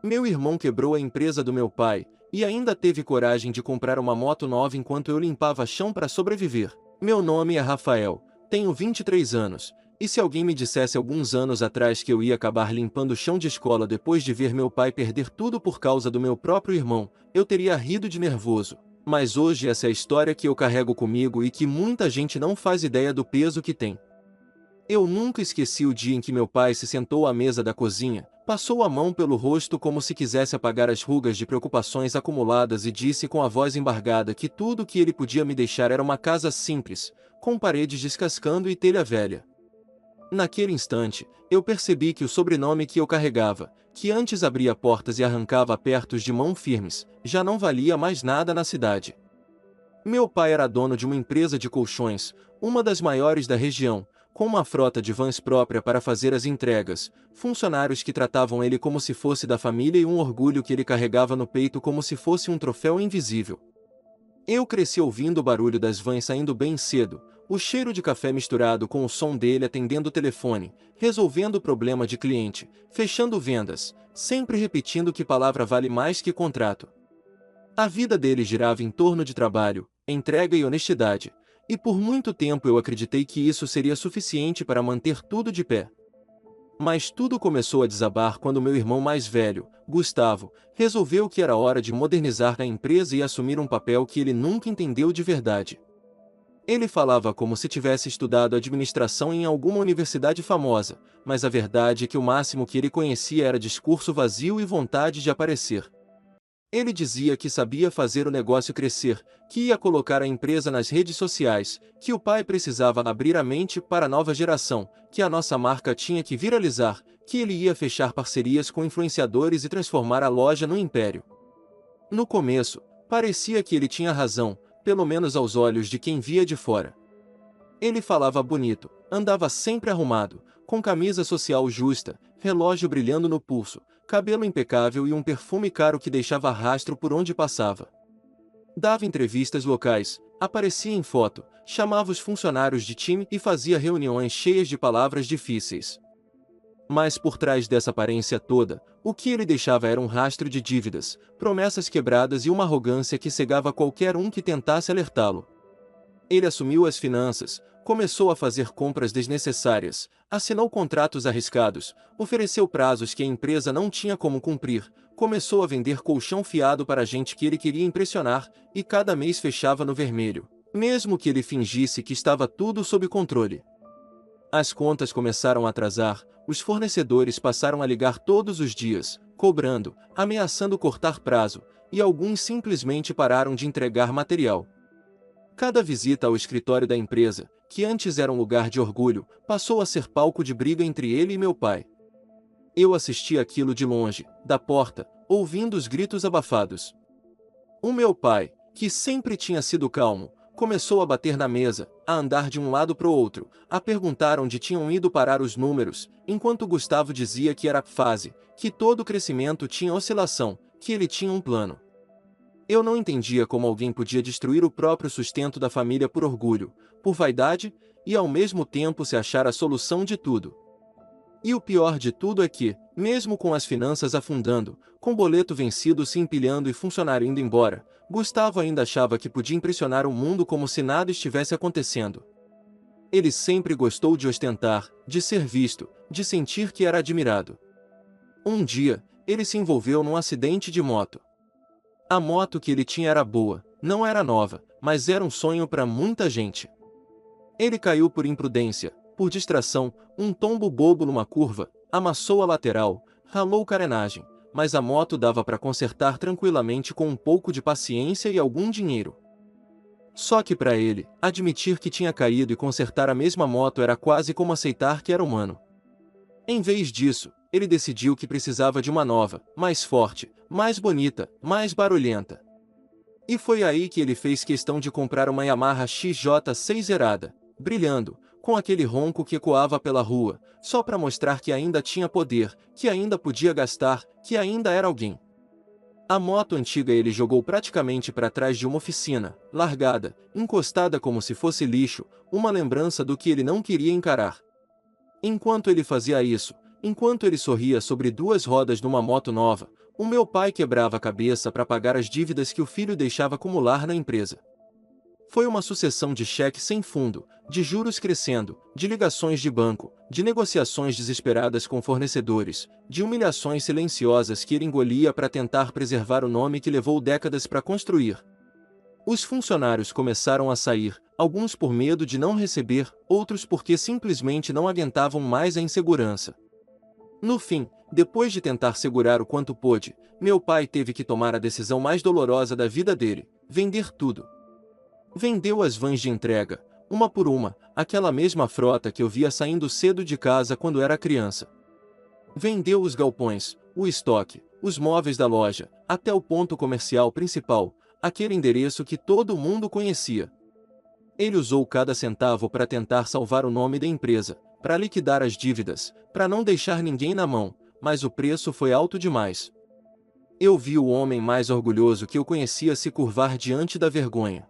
Meu irmão quebrou a empresa do meu pai, e ainda teve coragem de comprar uma moto nova enquanto eu limpava chão para sobreviver. Meu nome é Rafael, tenho 23 anos, e se alguém me dissesse alguns anos atrás que eu ia acabar limpando chão de escola depois de ver meu pai perder tudo por causa do meu próprio irmão, eu teria rido de nervoso. Mas hoje essa é a história que eu carrego comigo e que muita gente não faz ideia do peso que tem. Eu nunca esqueci o dia em que meu pai se sentou à mesa da cozinha, passou a mão pelo rosto como se quisesse apagar as rugas de preocupações acumuladas e disse com a voz embargada que tudo o que ele podia me deixar era uma casa simples, com paredes descascando e telha velha. Naquele instante, eu percebi que o sobrenome que eu carregava, que antes abria portas e arrancava apertos de mão firmes, já não valia mais nada na cidade. Meu pai era dono de uma empresa de colchões, uma das maiores da região, com uma frota de vans própria para fazer as entregas, funcionários que tratavam ele como se fosse da família e um orgulho que ele carregava no peito como se fosse um troféu invisível. Eu cresci ouvindo o barulho das vans saindo bem cedo, o cheiro de café misturado com o som dele atendendo o telefone, resolvendo o problema de cliente, fechando vendas, sempre repetindo que palavra vale mais que contrato. A vida dele girava em torno de trabalho, entrega e honestidade, e por muito tempo eu acreditei que isso seria suficiente para manter tudo de pé. Mas tudo começou a desabar quando meu irmão mais velho, Gustavo, resolveu que era hora de modernizar a empresa e assumir um papel que ele nunca entendeu de verdade. Ele falava como se tivesse estudado administração em alguma universidade famosa, mas a verdade é que o máximo que ele conhecia era discurso vazio e vontade de aparecer. Ele dizia que sabia fazer o negócio crescer, que ia colocar a empresa nas redes sociais, que o pai precisava abrir a mente para a nova geração, que a nossa marca tinha que viralizar, que ele ia fechar parcerias com influenciadores e transformar a loja num império. No começo, parecia que ele tinha razão, pelo menos aos olhos de quem via de fora. Ele falava bonito, andava sempre arrumado, com camisa social justa, relógio brilhando no pulso, cabelo impecável e um perfume caro que deixava rastro por onde passava. Dava entrevistas locais, aparecia em foto, chamava os funcionários de time e fazia reuniões cheias de palavras difíceis. Mas por trás dessa aparência toda, o que ele deixava era um rastro de dívidas, promessas quebradas e uma arrogância que cegava qualquer um que tentasse alertá-lo. Ele assumiu as finanças, começou a fazer compras desnecessárias, assinou contratos arriscados, ofereceu prazos que a empresa não tinha como cumprir, começou a vender colchão fiado para gente que ele queria impressionar, e cada mês fechava no vermelho, mesmo que ele fingisse que estava tudo sob controle. As contas começaram a atrasar, os fornecedores passaram a ligar todos os dias, cobrando, ameaçando cortar prazo, e alguns simplesmente pararam de entregar material. Cada visita ao escritório da empresa, que antes era um lugar de orgulho, passou a ser palco de briga entre ele e meu pai. Eu assisti aquilo de longe, da porta, ouvindo os gritos abafados. O meu pai, que sempre tinha sido calmo, começou a bater na mesa, a andar de um lado para o outro, a perguntar onde tinham ido parar os números, enquanto Gustavo dizia que era fase, que todo crescimento tinha oscilação, que ele tinha um plano. Eu não entendia como alguém podia destruir o próprio sustento da família por orgulho, por vaidade, e ao mesmo tempo se achar a solução de tudo. E o pior de tudo é que, mesmo com as finanças afundando, com boleto vencido se empilhando e funcionário indo embora, Gustavo ainda achava que podia impressionar o mundo como se nada estivesse acontecendo. Ele sempre gostou de ostentar, de ser visto, de sentir que era admirado. Um dia, ele se envolveu num acidente de moto. A moto que ele tinha era boa, não era nova, mas era um sonho para muita gente. Ele caiu por imprudência, por distração, um tombo bobo numa curva, amassou a lateral, ralou carenagem, mas a moto dava para consertar tranquilamente com um pouco de paciência e algum dinheiro. Só que para ele, admitir que tinha caído e consertar a mesma moto era quase como aceitar que era humano. Em vez disso, ele decidiu que precisava de uma nova, mais forte, mais bonita, mais barulhenta. E foi aí que ele fez questão de comprar uma Yamaha XJ6 zerada, brilhando, com aquele ronco que ecoava pela rua, só para mostrar que ainda tinha poder, que ainda podia gastar, que ainda era alguém. A moto antiga ele jogou praticamente para trás de uma oficina, largada, encostada como se fosse lixo, uma lembrança do que ele não queria encarar. Enquanto ele fazia isso, enquanto ele sorria sobre duas rodas numa moto nova, O meu pai quebrava a cabeça para pagar as dívidas que o filho deixava acumular na empresa. Foi uma sucessão de cheques sem fundo, de juros crescendo, de ligações de banco, de negociações desesperadas com fornecedores, de humilhações silenciosas que ele engolia para tentar preservar o nome que levou décadas para construir. Os funcionários começaram a sair, alguns por medo de não receber, outros porque simplesmente não aguentavam mais a insegurança. No fim, depois de tentar segurar o quanto pôde, meu pai teve que tomar a decisão mais dolorosa da vida dele: vender tudo. Vendeu as vans de entrega, uma por uma, aquela mesma frota que eu via saindo cedo de casa quando era criança. Vendeu os galpões, o estoque, os móveis da loja, até o ponto comercial principal, aquele endereço que todo mundo conhecia. Ele usou cada centavo para tentar salvar o nome da empresa, para liquidar as dívidas, para não deixar ninguém na mão, mas o preço foi alto demais. Eu vi o homem mais orgulhoso que eu conhecia se curvar diante da vergonha.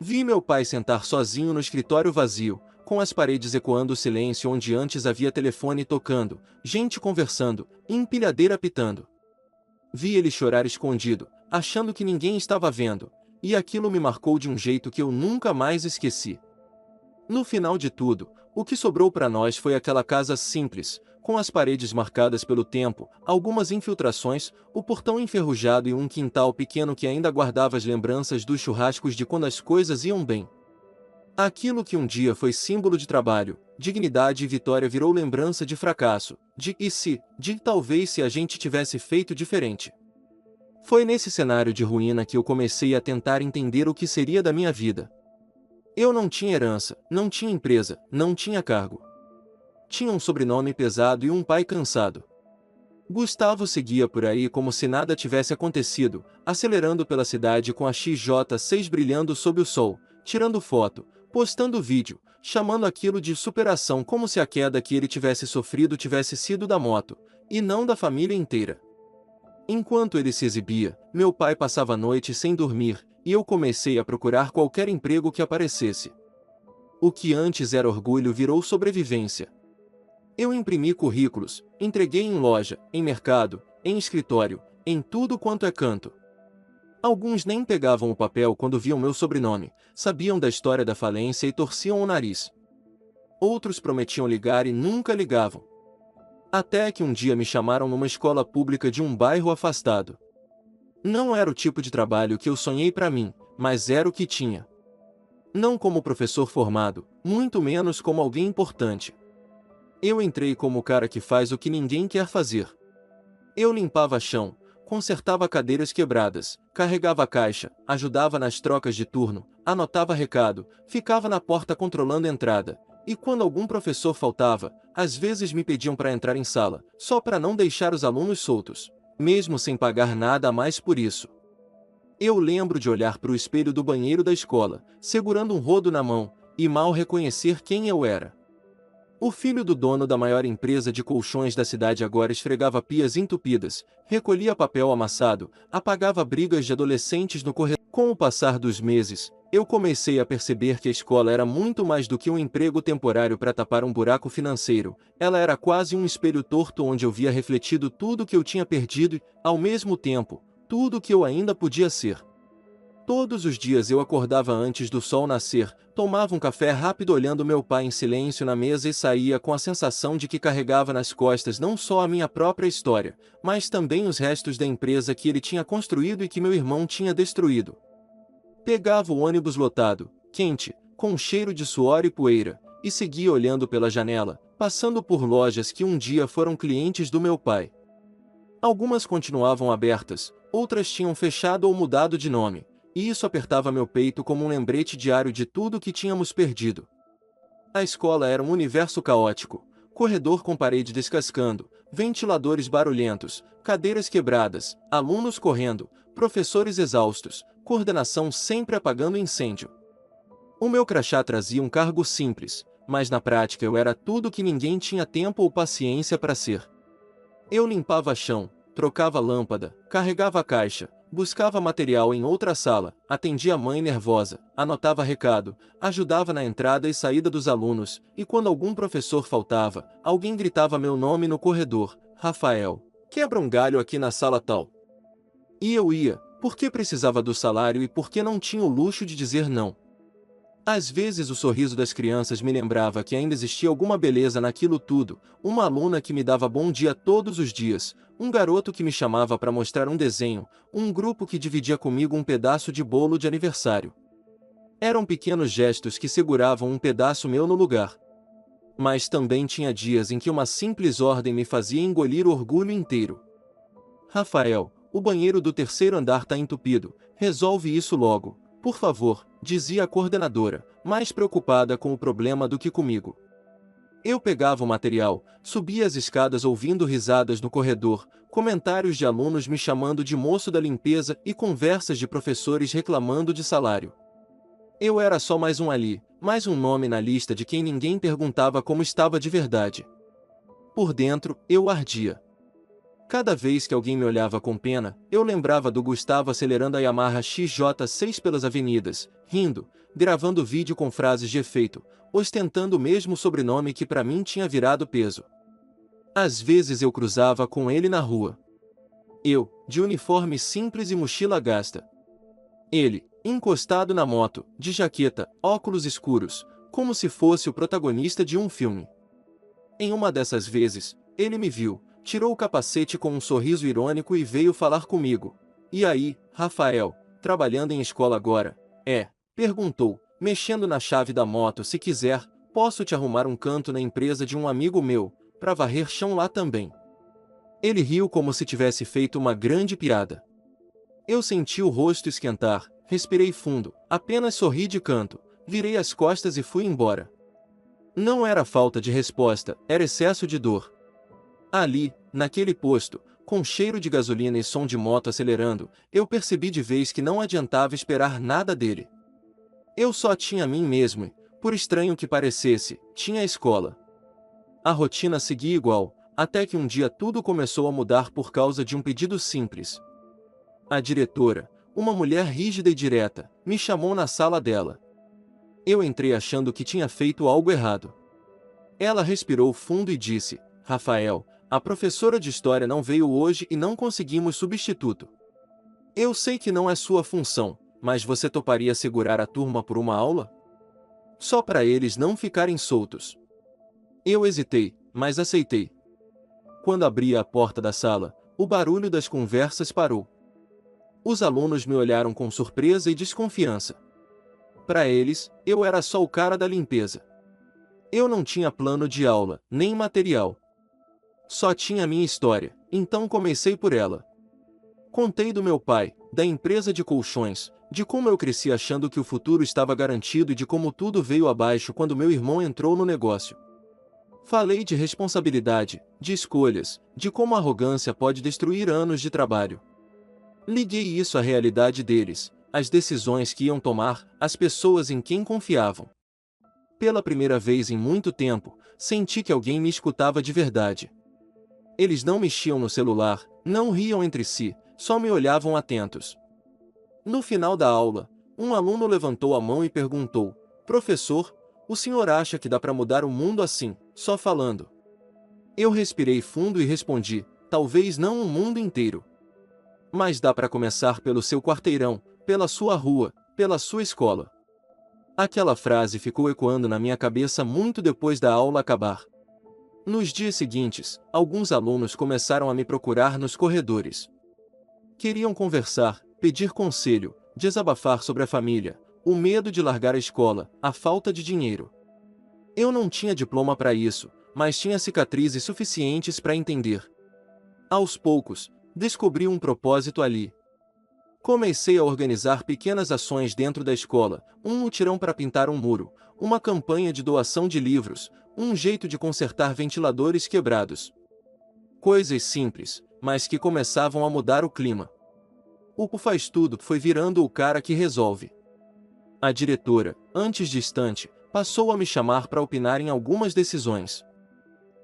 Vi meu pai sentar sozinho no escritório vazio, com as paredes ecoando o silêncio onde antes havia telefone tocando, gente conversando, empilhadeira pitando. Vi ele chorar escondido, achando que ninguém estava vendo, e aquilo me marcou de um jeito que eu nunca mais esqueci. No final de tudo, o que sobrou para nós foi aquela casa simples, com as paredes marcadas pelo tempo, algumas infiltrações, o portão enferrujado e um quintal pequeno que ainda guardava as lembranças dos churrascos de quando as coisas iam bem. Aquilo que um dia foi símbolo de trabalho, dignidade e vitória virou lembrança de fracasso, de e se, de talvez se a gente tivesse feito diferente. Foi nesse cenário de ruína que eu comecei a tentar entender o que seria da minha vida. Eu não tinha herança, não tinha empresa, não tinha cargo. Tinha um sobrenome pesado e um pai cansado. Gustavo seguia por aí como se nada tivesse acontecido, acelerando pela cidade com a XJ6 brilhando sob o sol, tirando foto, postando vídeo, chamando aquilo de superação como se a queda que ele tivesse sofrido tivesse sido da moto, e não da família inteira. Enquanto ele se exibia, meu pai passava a noite sem dormir, e eu comecei a procurar qualquer emprego que aparecesse. O que antes era orgulho virou sobrevivência. Eu imprimi currículos, entreguei em loja, em mercado, em escritório, em tudo quanto é canto. Alguns nem pegavam o papel quando viam meu sobrenome, sabiam da história da falência e torciam o nariz. Outros prometiam ligar e nunca ligavam. Até que um dia me chamaram numa escola pública de um bairro afastado. Não era o tipo de trabalho que eu sonhei para mim, mas era o que tinha. Não como professor formado, muito menos como alguém importante. Eu entrei como o cara que faz o que ninguém quer fazer. Eu limpava chão, consertava cadeiras quebradas, carregava a caixa, ajudava nas trocas de turno, anotava recado, ficava na porta controlando a entrada, e quando algum professor faltava, às vezes me pediam para entrar em sala, só para não deixar os alunos soltos, mesmo sem pagar nada a mais por isso. Eu lembro de olhar para o espelho do banheiro da escola, segurando um rodo na mão, e mal reconhecer quem eu era. O filho do dono da maior empresa de colchões da cidade agora esfregava pias entupidas, recolhia papel amassado, apagava brigas de adolescentes no corredor. Com o passar dos meses, eu comecei a perceber que a escola era muito mais do que um emprego temporário para tapar um buraco financeiro. Ela era quase um espelho torto onde eu via refletido tudo que eu tinha perdido e, ao mesmo tempo, tudo que eu ainda podia ser. Todos os dias eu acordava antes do sol nascer, tomava um café rápido olhando meu pai em silêncio na mesa e saía com a sensação de que carregava nas costas não só a minha própria história, mas também os restos da empresa que ele tinha construído e que meu irmão tinha destruído. Pegava o ônibus lotado, quente, com cheiro de suor e poeira, e seguia olhando pela janela, passando por lojas que um dia foram clientes do meu pai. Algumas continuavam abertas, outras tinham fechado ou mudado de nome. E isso apertava meu peito como um lembrete diário de tudo que tínhamos perdido. A escola era um universo caótico, corredor com parede descascando, ventiladores barulhentos, cadeiras quebradas, alunos correndo, professores exaustos, coordenação sempre apagando incêndio. O meu crachá trazia um cargo simples, mas na prática eu era tudo que ninguém tinha tempo ou paciência para ser. Eu limpava chão, trocava lâmpada, carregava a caixa, buscava material em outra sala, atendia a mãe nervosa, anotava recado, ajudava na entrada e saída dos alunos, e quando algum professor faltava, alguém gritava meu nome no corredor: Rafael. Quebra um galho aqui na sala tal. E eu ia, porque precisava do salário e porque não tinha o luxo de dizer não. Às vezes o sorriso das crianças me lembrava que ainda existia alguma beleza naquilo tudo, uma aluna que me dava bom dia todos os dias, um garoto que me chamava para mostrar um desenho, um grupo que dividia comigo um pedaço de bolo de aniversário. Eram pequenos gestos que seguravam um pedaço meu no lugar. Mas também tinha dias em que uma simples ordem me fazia engolir o orgulho inteiro. Rafael, o banheiro do terceiro andar tá entupido, resolve isso logo, por favor, dizia a coordenadora, mais preocupada com o problema do que comigo. Eu pegava o material, subia as escadas ouvindo risadas no corredor, comentários de alunos me chamando de moço da limpeza e conversas de professores reclamando de salário. Eu era só mais um ali, mais um nome na lista de quem ninguém perguntava como estava de verdade. Por dentro, eu ardia. Cada vez que alguém me olhava com pena, eu lembrava do Gustavo acelerando a Yamaha XJ6 pelas avenidas, rindo, gravando vídeo com frases de efeito, ostentando o mesmo sobrenome que para mim tinha virado peso. Às vezes eu cruzava com ele na rua. Eu, de uniforme simples e mochila gasta. Ele, encostado na moto, de jaqueta, óculos escuros, como se fosse o protagonista de um filme. Em uma dessas vezes, ele me viu, tirou o capacete com um sorriso irônico e veio falar comigo. E aí, Rafael, trabalhando em escola agora? Perguntou, mexendo na chave da moto. Se quiser, posso te arrumar um canto na empresa de um amigo meu, para varrer chão lá também. Ele riu como se tivesse feito uma grande piada. Eu senti o rosto esquentar, respirei fundo, apenas sorri de canto, virei as costas e fui embora. Não era falta de resposta, era excesso de dor. Ali, naquele posto, com cheiro de gasolina e som de moto acelerando, eu percebi de vez que não adiantava esperar nada dele. Eu só tinha a mim mesmo e, por estranho que parecesse, tinha a escola. A rotina seguia igual, até que um dia tudo começou a mudar por causa de um pedido simples. A diretora, uma mulher rígida e direta, me chamou na sala dela. Eu entrei achando que tinha feito algo errado. Ela respirou fundo e disse: Rafael, a professora de história não veio hoje e não conseguimos substituto. Eu sei que não é sua função, mas você toparia segurar a turma por uma aula? Só para eles não ficarem soltos. Eu hesitei, mas aceitei. Quando abri a porta da sala, o barulho das conversas parou. Os alunos me olharam com surpresa e desconfiança. Para eles, eu era só o cara da limpeza. Eu não tinha plano de aula, nem material. Só tinha a minha história, então comecei por ela. Contei do meu pai, da empresa de colchões, de como eu cresci achando que o futuro estava garantido e de como tudo veio abaixo quando meu irmão entrou no negócio. Falei de responsabilidade, de escolhas, de como a arrogância pode destruir anos de trabalho. Liguei isso à realidade deles, às decisões que iam tomar, às pessoas em quem confiavam. Pela primeira vez em muito tempo, senti que alguém me escutava de verdade. Eles não mexiam no celular, não riam entre si, só me olhavam atentos. No final da aula, um aluno levantou a mão e perguntou: Professor, o senhor acha que dá para mudar o mundo assim, só falando? Eu respirei fundo e respondi: talvez não o mundo inteiro. Mas dá para começar pelo seu quarteirão, pela sua rua, pela sua escola. Aquela frase ficou ecoando na minha cabeça muito depois da aula acabar. Nos dias seguintes, alguns alunos começaram a me procurar nos corredores. Queriam conversar, pedir conselho, desabafar sobre a família, o medo de largar a escola, a falta de dinheiro. Eu não tinha diploma para isso, mas tinha cicatrizes suficientes para entender. Aos poucos, descobri um propósito ali. Comecei a organizar pequenas ações dentro da escola, um mutirão para pintar um muro, uma campanha de doação de livros, um jeito de consertar ventiladores quebrados. Coisas simples, mas que começavam a mudar o clima. O faz tudo foi virando o cara que resolve. A diretora, antes distante, passou a me chamar para opinar em algumas decisões.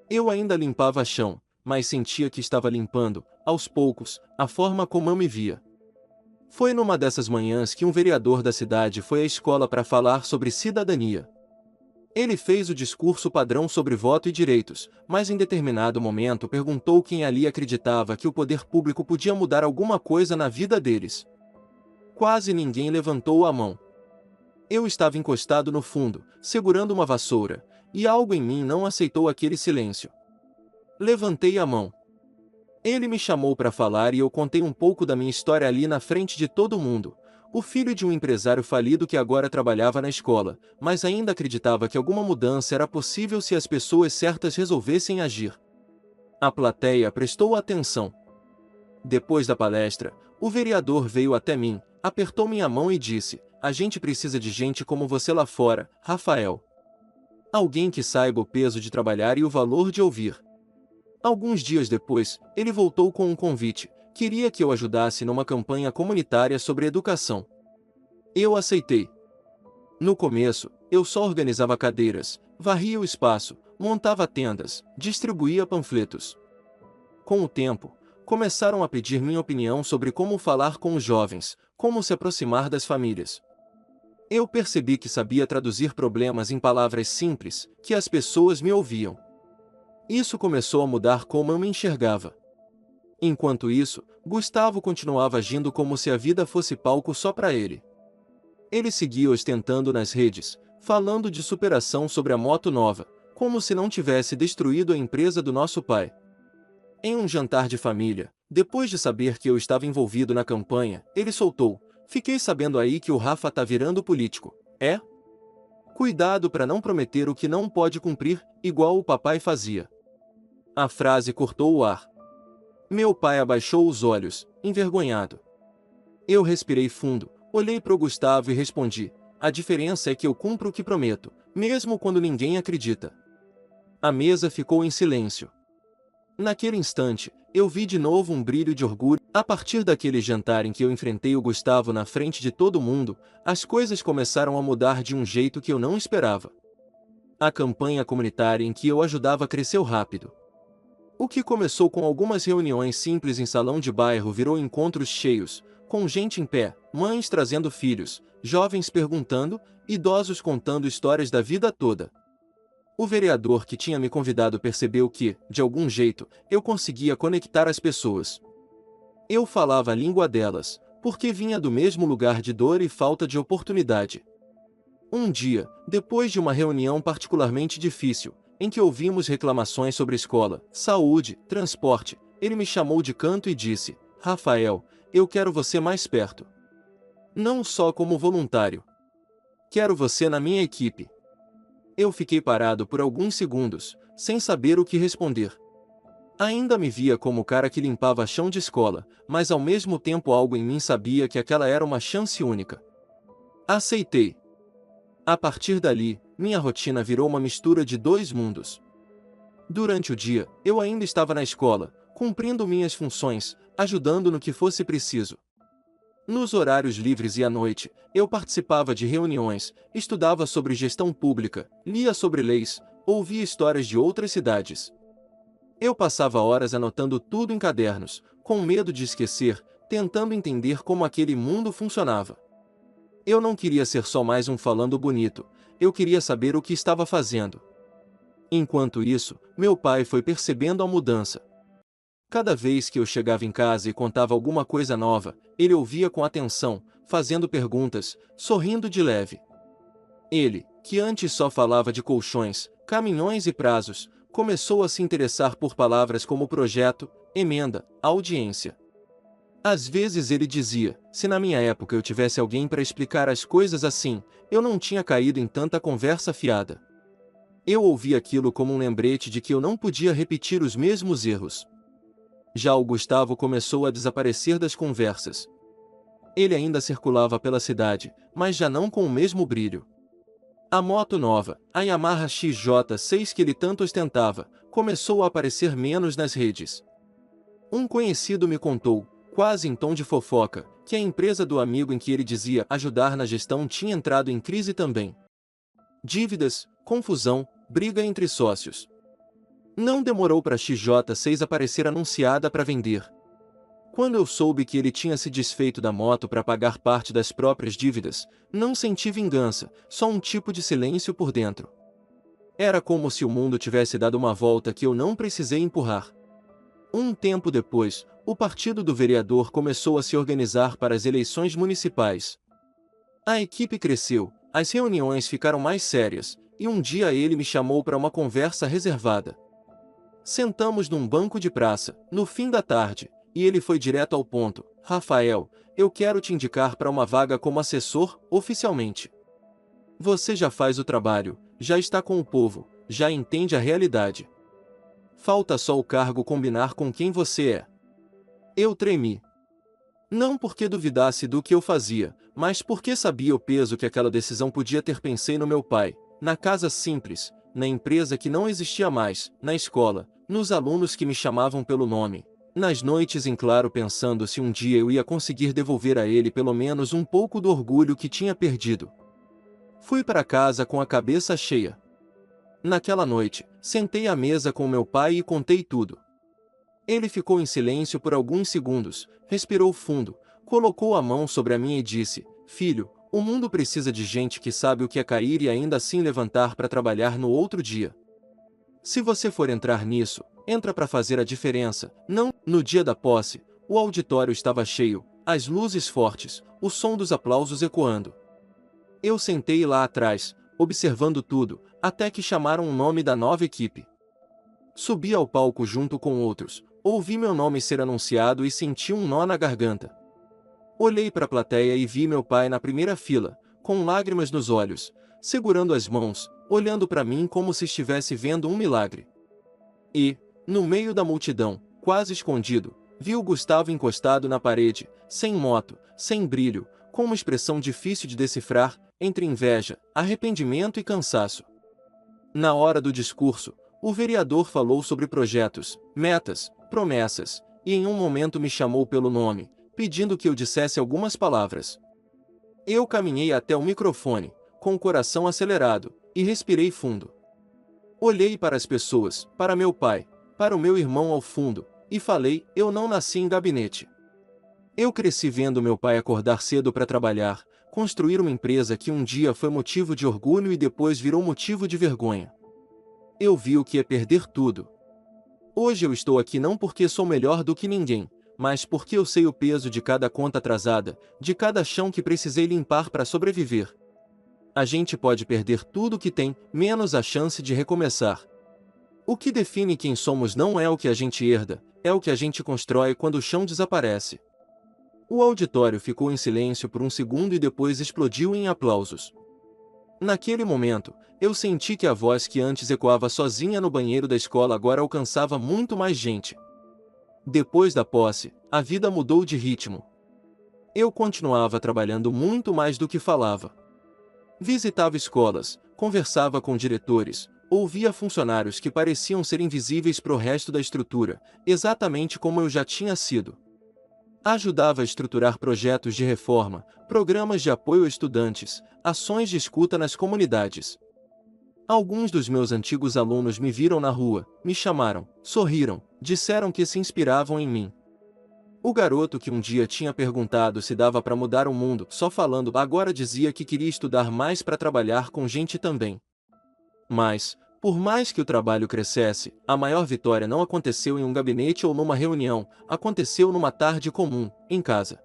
Eu ainda limpava chão, mas sentia que estava limpando, aos poucos, a forma como eu me via. Foi numa dessas manhãs que um vereador da cidade foi à escola para falar sobre cidadania. Ele fez o discurso padrão sobre voto e direitos, mas em determinado momento perguntou quem ali acreditava que o poder público podia mudar alguma coisa na vida deles. Quase ninguém levantou a mão. Eu estava encostado no fundo, segurando uma vassoura, e algo em mim não aceitou aquele silêncio. Levantei a mão. Ele me chamou para falar e eu contei um pouco da minha história ali na frente de todo mundo. O filho de um empresário falido que agora trabalhava na escola, mas ainda acreditava que alguma mudança era possível se as pessoas certas resolvessem agir. A plateia prestou atenção. Depois da palestra, o vereador veio até mim, apertou minha mão e disse: "A gente precisa de gente como você lá fora, Rafael. Alguém que saiba o peso de trabalhar e o valor de ouvir." Alguns dias depois, ele voltou com um convite. Queria que eu ajudasse numa campanha comunitária sobre educação. Eu aceitei. No começo, eu só organizava cadeiras, varria o espaço, montava tendas, distribuía panfletos. Com o tempo, começaram a pedir minha opinião sobre como falar com os jovens, como se aproximar das famílias. Eu percebi que sabia traduzir problemas em palavras simples, que as pessoas me ouviam. Isso começou a mudar como eu me enxergava. Enquanto isso, Gustavo continuava agindo como se a vida fosse palco só para ele. Ele seguia ostentando nas redes, falando de superação sobre a moto nova, como se não tivesse destruído a empresa do nosso pai. Em um jantar de família, depois de saber que eu estava envolvido na campanha, ele soltou: "Fiquei sabendo aí que o Rafa tá virando político, é? Cuidado para não prometer o que não pode cumprir, igual o papai fazia." A frase cortou o ar. Meu pai abaixou os olhos, envergonhado. Eu respirei fundo, olhei para o Gustavo e respondi: "A diferença é que eu cumpro o que prometo, mesmo quando ninguém acredita." A mesa ficou em silêncio. Naquele instante, eu vi de novo um brilho de orgulho. A partir daquele jantar em que eu enfrentei o Gustavo na frente de todo mundo, as coisas começaram a mudar de um jeito que eu não esperava. A campanha comunitária em que eu ajudava cresceu rápido. O que começou com algumas reuniões simples em salão de bairro virou encontros cheios, com gente em pé, mães trazendo filhos, jovens perguntando, idosos contando histórias da vida toda. O vereador que tinha me convidado percebeu que, de algum jeito, eu conseguia conectar as pessoas. Eu falava a língua delas, porque vinha do mesmo lugar de dor e falta de oportunidade. Um dia, depois de uma reunião particularmente difícil, em que ouvimos reclamações sobre escola, saúde, transporte, ele me chamou de canto e disse: "Rafael, eu quero você mais perto. Não só como voluntário. Quero você na minha equipe." Eu fiquei parado por alguns segundos, sem saber o que responder. Ainda me via como o cara que limpava chão de escola, mas ao mesmo tempo algo em mim sabia que aquela era uma chance única. Aceitei. A partir dali, minha rotina virou uma mistura de dois mundos. Durante o dia, eu ainda estava na escola, cumprindo minhas funções, ajudando no que fosse preciso. Nos horários livres e à noite, eu participava de reuniões, estudava sobre gestão pública, lia sobre leis, ouvia histórias de outras cidades. Eu passava horas anotando tudo em cadernos, com medo de esquecer, tentando entender como aquele mundo funcionava. Eu não queria ser só mais um falando bonito, eu queria saber o que estava fazendo. Enquanto isso, meu pai foi percebendo a mudança. Cada vez que eu chegava em casa e contava alguma coisa nova, ele ouvia com atenção, fazendo perguntas, sorrindo de leve. Ele, que antes só falava de colchões, caminhões e prazos, começou a se interessar por palavras como projeto, emenda, audiência. Às vezes ele dizia: "Se na minha época eu tivesse alguém para explicar as coisas assim, eu não tinha caído em tanta conversa fiada." Eu ouvi aquilo como um lembrete de que eu não podia repetir os mesmos erros. Já o Gustavo começou a desaparecer das conversas. Ele ainda circulava pela cidade, mas já não com o mesmo brilho. A moto nova, a Yamaha XJ6 que ele tanto ostentava, começou a aparecer menos nas redes. Um conhecido me contou, quase em tom de fofoca, que a empresa do amigo em que ele dizia ajudar na gestão tinha entrado em crise também. Dívidas, confusão, briga entre sócios. Não demorou para a XJ6 aparecer anunciada para vender. Quando eu soube que ele tinha se desfeito da moto para pagar parte das próprias dívidas, não senti vingança, só um tipo de silêncio por dentro. Era como se o mundo tivesse dado uma volta que eu não precisei empurrar. Um tempo depois, o partido do vereador começou a se organizar para as eleições municipais. A equipe cresceu, as reuniões ficaram mais sérias, e um dia ele me chamou para uma conversa reservada. Sentamos num banco de praça, no fim da tarde, e ele foi direto ao ponto: Rafael, eu quero te indicar para uma vaga como assessor, oficialmente. Você já faz o trabalho, já está com o povo, já entende a realidade. Falta só o cargo combinar com quem você é. Eu tremi. Não porque duvidasse do que eu fazia, mas porque sabia o peso que aquela decisão podia ter. Pensei no meu pai, na casa simples, na empresa que não existia mais, na escola, nos alunos que me chamavam pelo nome, nas noites em claro pensando se um dia eu ia conseguir devolver a ele pelo menos um pouco do orgulho que tinha perdido. Fui para casa com a cabeça cheia. Naquela noite, sentei à mesa com meu pai e contei tudo. Ele ficou em silêncio por alguns segundos, respirou fundo, colocou a mão sobre a minha e disse: Filho, o mundo precisa de gente que sabe o que é cair e ainda assim levantar para trabalhar no outro dia. Se você for entrar nisso, entra para fazer a diferença, não. No dia da posse, o auditório estava cheio, as luzes fortes, o som dos aplausos ecoando. Eu sentei lá atrás, observando tudo, até que chamaram o nome da nova equipe. Subi ao palco junto com outros, ouvi meu nome ser anunciado e senti um nó na garganta. Olhei para a plateia e vi meu pai na primeira fila, com lágrimas nos olhos, segurando as mãos, olhando para mim como se estivesse vendo um milagre. E, no meio da multidão, quase escondido, vi o Gustavo encostado na parede, sem moto, sem brilho, com uma expressão difícil de decifrar, entre inveja, arrependimento e cansaço. Na hora do discurso, o vereador falou sobre projetos, metas, promessas, e em um momento me chamou pelo nome, pedindo que eu dissesse algumas palavras. Eu caminhei até o microfone, com o coração acelerado, e respirei fundo. Olhei para as pessoas, para meu pai, para o meu irmão ao fundo, e falei: eu não nasci em gabinete. Eu cresci vendo meu pai acordar cedo para trabalhar, construir uma empresa que um dia foi motivo de orgulho e depois virou motivo de vergonha. Eu vi o que é perder tudo. Hoje eu estou aqui não porque sou melhor do que ninguém, mas porque eu sei o peso de cada conta atrasada, de cada chão que precisei limpar para sobreviver. A gente pode perder tudo o que tem, menos a chance de recomeçar. O que define quem somos não é o que a gente herda, é o que a gente constrói quando o chão desaparece. O auditório ficou em silêncio por um segundo e depois explodiu em aplausos. Naquele momento, eu senti que a voz que antes ecoava sozinha no banheiro da escola agora alcançava muito mais gente. Depois da posse, a vida mudou de ritmo. Eu continuava trabalhando muito mais do que falava. Visitava escolas, conversava com diretores, ouvia funcionários que pareciam ser invisíveis para o resto da estrutura, exatamente como eu já tinha sido. Ajudava a estruturar projetos de reforma, programas de apoio a estudantes, ações de escuta nas comunidades. Alguns dos meus antigos alunos me viram na rua, me chamaram, sorriram, disseram que se inspiravam em mim. O garoto que um dia tinha perguntado se dava para mudar o mundo só falando agora dizia que queria estudar mais para trabalhar com gente também. Mas, por mais que o trabalho crescesse, a maior vitória não aconteceu em um gabinete ou numa reunião, aconteceu numa tarde comum, em casa.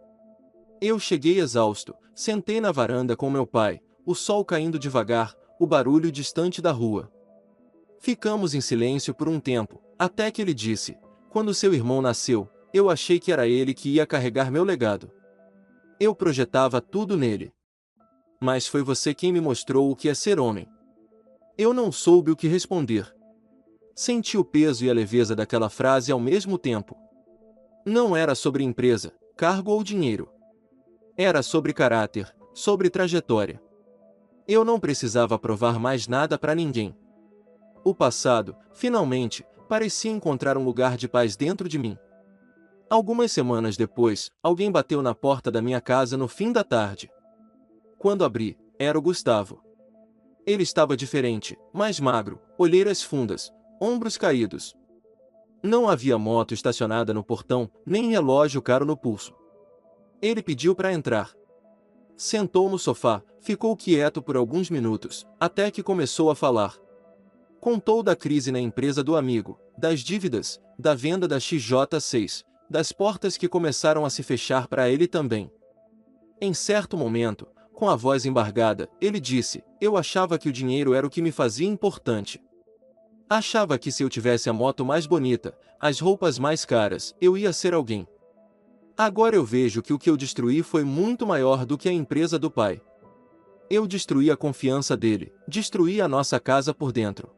Eu cheguei exausto, sentei na varanda com meu pai, o sol caindo devagar, o barulho distante da rua. Ficamos em silêncio por um tempo, até que ele disse: quando seu irmão nasceu, eu achei que era ele que ia carregar meu legado. Eu projetava tudo nele. Mas foi você quem me mostrou o que é ser homem. Eu não soube o que responder. Senti o peso e a leveza daquela frase ao mesmo tempo. Não era sobre empresa, cargo ou dinheiro. Era sobre caráter, sobre trajetória. Eu não precisava provar mais nada para ninguém. O passado, finalmente, parecia encontrar um lugar de paz dentro de mim. Algumas semanas depois, alguém bateu na porta da minha casa no fim da tarde. Quando abri, era o Gustavo. Ele estava diferente, mais magro, olheiras fundas, ombros caídos. Não havia moto estacionada no portão, nem relógio caro no pulso. Ele pediu para entrar. Sentou no sofá, ficou quieto por alguns minutos, até que começou a falar. Contou da crise na empresa do amigo, das dívidas, da venda da XJ6, das portas que começaram a se fechar para ele também. Em certo momento, com a voz embargada, ele disse: "Eu achava que o dinheiro era o que me fazia importante. Achava que se eu tivesse a moto mais bonita, as roupas mais caras, eu ia ser alguém. Agora eu vejo que o que eu destruí foi muito maior do que a empresa do pai. Eu destruí a confiança dele, destruí a nossa casa por dentro."